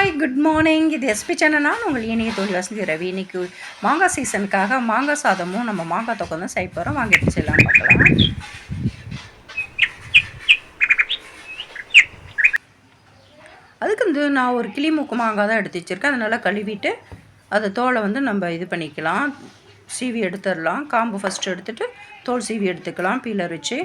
Hi good morning. இது SP channel. நான் உங்கள் இனிய தோழி வசந்தி ரவி. இன்னைக்கு மாங்காய் சீசனுக்காக மாங்காய் சாதமும் நம்ம மாங்காய் தொக்கம் தான் செய்ய போகிறோம். வாங்க எப்படி செய்யலாம் பார்க்கலாம். அதுக்கு நான் ஒரு கிளி மூக்கு மாங்காய் தான் எடுத்து வச்சுருக்கேன். அதை நல்லா கழுவிட்டு அதை தோலை நம்ம இது பண்ணிக்கலாம், சீவி எடுத்துடலாம். காம்பு ஃபஸ்ட்டு எடுத்துகிட்டு தோல் சீவி எடுத்துக்கலாம் பீலர் வச்சு.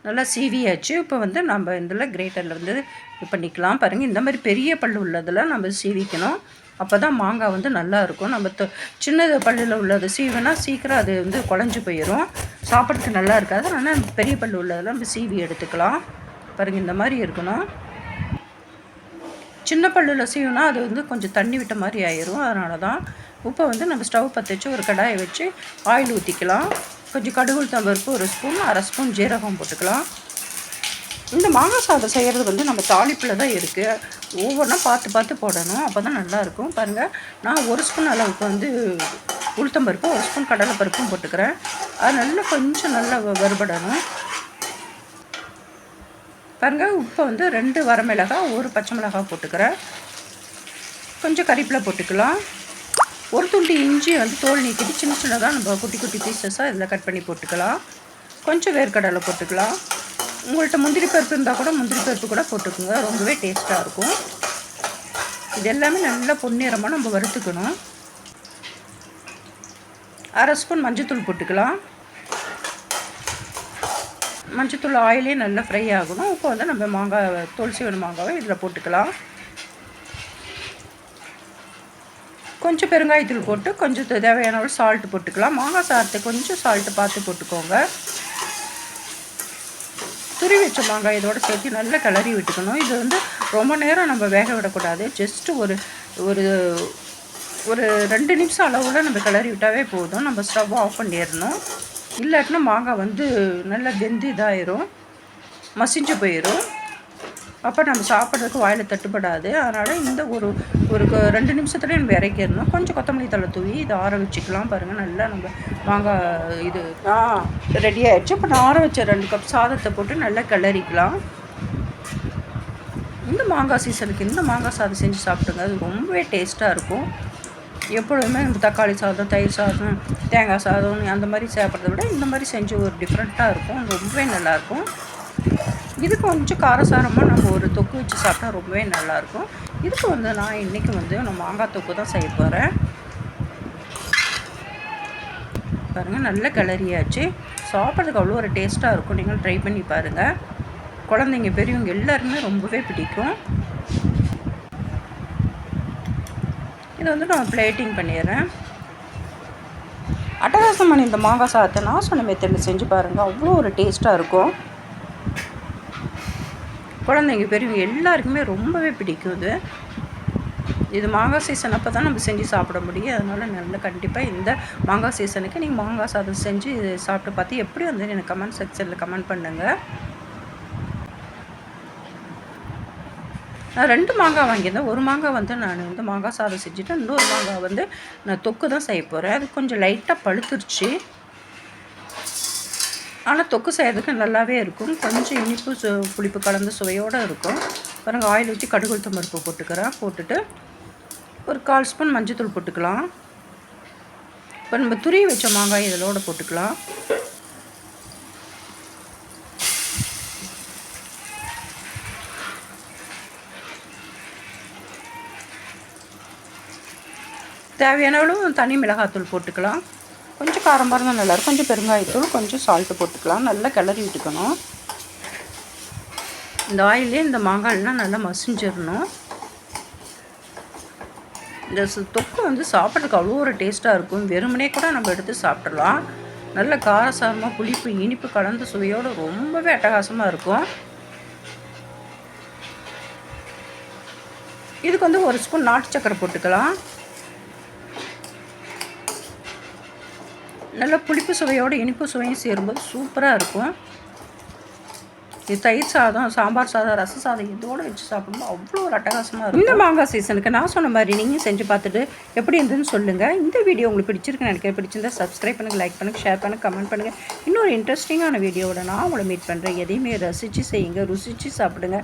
நல்லா சீவியாச்சு. இப்போ நம்ம இதில் கிரேட்டரில் இது பண்ணிக்கலாம். பாருங்கள், இந்த மாதிரி பெரிய பல் உள்ளதில் நம்ம சீவிக்கணும். அப்போ தான் மாங்காய் நல்லா இருக்கும். நம்ம சின்ன பல்லில் உள்ளது சீவினா சீக்கிரம் அது குழஞ்சி போயிடும், சாப்பிட்றதுக்கு நல்லா இருக்காது. ஆனால் பெரிய பல் உள்ளதில் நம்ம சீவி எடுத்துக்கலாம். பாருங்கள், இந்த மாதிரி இருக்கணும். சின்ன பல்லில் சீவினா அது கொஞ்சம் தண்ணி விட்ட மாதிரி ஆயிரும். அதனால தான் இப்போ நம்ம ஸ்டவ் பற்ற வச்சு ஒரு கடாயை வச்சு ஆயில் ஊற்றிக்கலாம். கொஞ்சம் கடுகு உளுத்தம்பருப்பு ஒரு ஸ்பூன், அரை ஸ்பூன் ஜீரகம் போட்டுக்கலாம். இந்த மாங்காய் சாதம் செய்கிறது நம்ம தாளிப்பில் தான் இருக்குது. ஒவ்வொன்றா பார்த்து பார்த்து போடணும், அப்போ தான் நல்லாயிருக்கும். பாருங்கள், நான் ஒரு ஸ்பூன் அளவுக்கு உளுத்தம்பருப்பு, ஒரு ஸ்பூன் கடலைப்பருப்பும் போட்டுக்கிறேன். அது நல்லா கொஞ்சம் நல்லா வறுபடணும். பாருங்கள், உப்பை 2 வரமிளகாய், ஒரு பச்சை மிளகாய் போட்டுக்கிறேன். கொஞ்சம் கறிவேப்பிலை போட்டுக்கலாம். ஒரு துண்டு இஞ்சி தோல் நீக்கிட்டு சின்ன சின்னதாக நம்ம குட்டி குட்டி பீசஸாக இதில் கட் பண்ணி போட்டுக்கலாம். கொஞ்சம் வேர்க்கடலை போட்டுக்கலாம். உங்கள்கிட்ட முந்திரி பருப்பு இருந்தால் கூட முந்திரி பருப்பு கூட போட்டுக்கோங்க, ரொம்பவே டேஸ்ட்டாக இருக்கும். இது எல்லாமே நல்லா பொன்னிறமாக நம்ம வறுத்துக்கணும். அரை ஸ்பூன் மஞ்சத்தூள் போட்டுக்கலாம். மஞ்சத்தூள் ஆயிலே நல்லா ஃப்ரை ஆகணும். இப்போ நம்ம மாங்காய் தோல் சீவன மாங்காவை இதில் போட்டுக்கலாம். கொஞ்சம் பெருங்காயத்தூள் போட்டு கொஞ்சம் தேவையான ஒரு சால்ட்டு போட்டுக்கலாம். மாங்காய் சாதத்துக்கு கொஞ்சம் சால்ட்டு பார்த்து போட்டுக்கோங்க. துரி வச்ச மாங்காய் இதோடு சேர்த்து நல்லா கிளறி விட்டுக்கணும். இது ரொம்ப நேரம் நம்ம வேக விடக்கூடாது. ஜஸ்ட்டு ஒரு ஒரு ஒரு 2 நிமிஷம் அளவில் நம்ம கிளறி விட்டாவே போதும். நம்ம ஸ்டவ் ஆஃப் பண்ணிடணும். இல்லாட்டினா மாங்காய் நல்லா வெந்து இதாயிரும், மசிஞ்சு போயிடும். அப்போ நம்ம சாப்பிட்றதுக்கு வாயில் தட்டுப்படாது. அதனால் இந்த ஒரு 2 நிமிஷத்துலேயே நம்ம இறக்கிடணும். கொஞ்சம் கொத்தமல்லி தழை தூவி இதை ஆற வச்சுக்கலாம். பாருங்கள், நல்லா நம்ம மாங்காய் இது ரெடி ஆகிடுச்சு. இப்போ நான் ஆற வச்ச 2 கப் சாதத்தை போட்டு நல்லா கிளறிக்கலாம். இந்த மாங்காய் சீசனுக்கு இந்த மாங்காய் சாதம் செஞ்சு சாப்பிடுங்க, அது ரொம்பவே டேஸ்ட்டாக இருக்கும். எப்பொழுதுமே நம்ம தக்காளி சாதம், தயிர் சாதம், தேங்காய் சாதம் அந்த மாதிரி சாப்பிட்றத விட இந்த மாதிரி செஞ்சு ஒரு டிஃப்ரெண்ட்டாக இருக்கும், ரொம்பவே நல்லாயிருக்கும். இதுக்கு கொஞ்சம் காரசாரமாக நம்ம ஒரு தொக்கு வச்சு சாப்பிட்டா ரொம்பவே நல்லாயிருக்கும். இதுக்கு நான் இன்றைக்கி நான் மாங்காய் தொக்கு தான் செய்ய போகிறேன். பாருங்கள், நல்ல கிளறியாச்சு. சாப்பிட்றதுக்கு அவ்வளோ ஒரு டேஸ்ட்டாக இருக்கும். நீங்கள் ட்ரை பண்ணி பாருங்கள். குழந்தைங்க பெரியவங்க எல்லாருமே ரொம்பவே பிடிக்கும். இது நான் பிளேட்டிங் பண்ணிடுறேன். அட்டகாசமான இந்த மாங்காய் சாதத்தை நான் சொன்ன மெத்தடில் செஞ்சு பாருங்கள், அவ்வளோ ஒரு டேஸ்ட்டாக இருக்கும். குழந்தைங்க பெரியவங்க எல்லாருக்குமே ரொம்பவே பிடிக்கும். இது மாங்காய் சீசன் அப்போ தான் நம்ம செஞ்சு சாப்பிட முடியும். அதனால் நல்லா கண்டிப்பாக இந்த மாங்காய் சீசனுக்கு நீங்கள் மாங்காய் சாதம் செஞ்சு சாப்பிட்டு பார்த்து எப்படி எனக்கு கமெண்ட் செக்ஷனில் கமெண்ட் பண்ணுங்கள். நான் 2 மாங்காய் வாங்கியிருந்தேன். ஒரு மாங்காய் நான் மாங்காய் சாதம் செஞ்சுட்டு இன்னொரு மாங்காய் நான் தொக்கு தான் செய்ய போகிறேன். அது கொஞ்சம் லைட்டாக பழுத்துருச்சு. ஆனால் தொக்கு செய்கிறதுக்கு நல்லாவே இருக்கும். கொஞ்சம் இனிப்பு புளிப்பு கலந்த சுவையோடு இருக்கும். பாருங்கள், ஆயில் ஊற்றி கடுகு உளுத்தம் பருப்பு போட்டுக்கிறேன். போட்டுட்டு ஒரு 1/4 ஸ்பூன் மஞ்சத்தூள் போட்டுக்கலாம். இப்போ நம்ம துரி வச்ச மாங்காய் இதோட போட்டுக்கலாம். தேவையான அளவு தனி மிளகாத்தூள் போட்டுக்கலாம். கொஞ்சம் காரமாக இருந்தால் நல்லாயிருக்கும். கொஞ்சம் பெருங்காயத்தூள், கொஞ்சம் சால்ட்டு போட்டுக்கலாம். நல்லா கிளறி விட்டுக்கணும். இந்த ஆயிலே இந்த மாங்காயெலாம் நல்லா மசிஞ்சிடணும். இந்த தொக்கு சாப்பிட்றதுக்கு அவ்வளோ ஒரு டேஸ்ட்டாக இருக்கும். வெறுமனே கூட நம்ம எடுத்து சாப்பிட்றலாம். நல்ல காரசாரமாக புளிப்பு இனிப்பு கலந்த சுவையோடு ரொம்பவே அட்டகாசமாக இருக்கும். இதுக்கு 1 ஸ்பூன் நாட்டு சக்கரை போட்டுக்கலாம். நல்லா புளிப்பு சுவையோடு இனிப்பு சுவையும் சேரும்போது சூப்பராக இருக்கும். இது தயிர் சாதம், சாம்பார் சாதம், ரச சாதம் இதோடு வச்சு சாப்பிடும்போது அவ்வளோ ஒரு அட்டகாசமாக இருக்கும். இந்த மாங்காய் சீசனுக்கு நான் சொன்ன மாதிரி நீங்கள் செஞ்சு பார்த்துட்டு எப்படி இருந்துன்னு சொல்லுங்கள். இந்த வீடியோ உங்களுக்கு பிடிச்சிருக்குன்னு நினைக்கிறேன். பிடிச்சிருந்தா சப்ஸ்கிரைப் பண்ணுங்கள், லைக் பண்ணுங்கள், ஷேர் பண்ணுங்கள், கமெண்ட் பண்ணுங்கள். இன்னொரு இன்ட்ரெஸ்டிங்கான வீடியோவோட நான் உங்களை மீட் பண்ணுறேன். எதையுமே ரசித்து செய்யுங்க, ருசித்து சாப்பிடுங்க.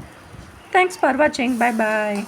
தேங்க்ஸ் ஃபார் வாட்சிங். Bye bye.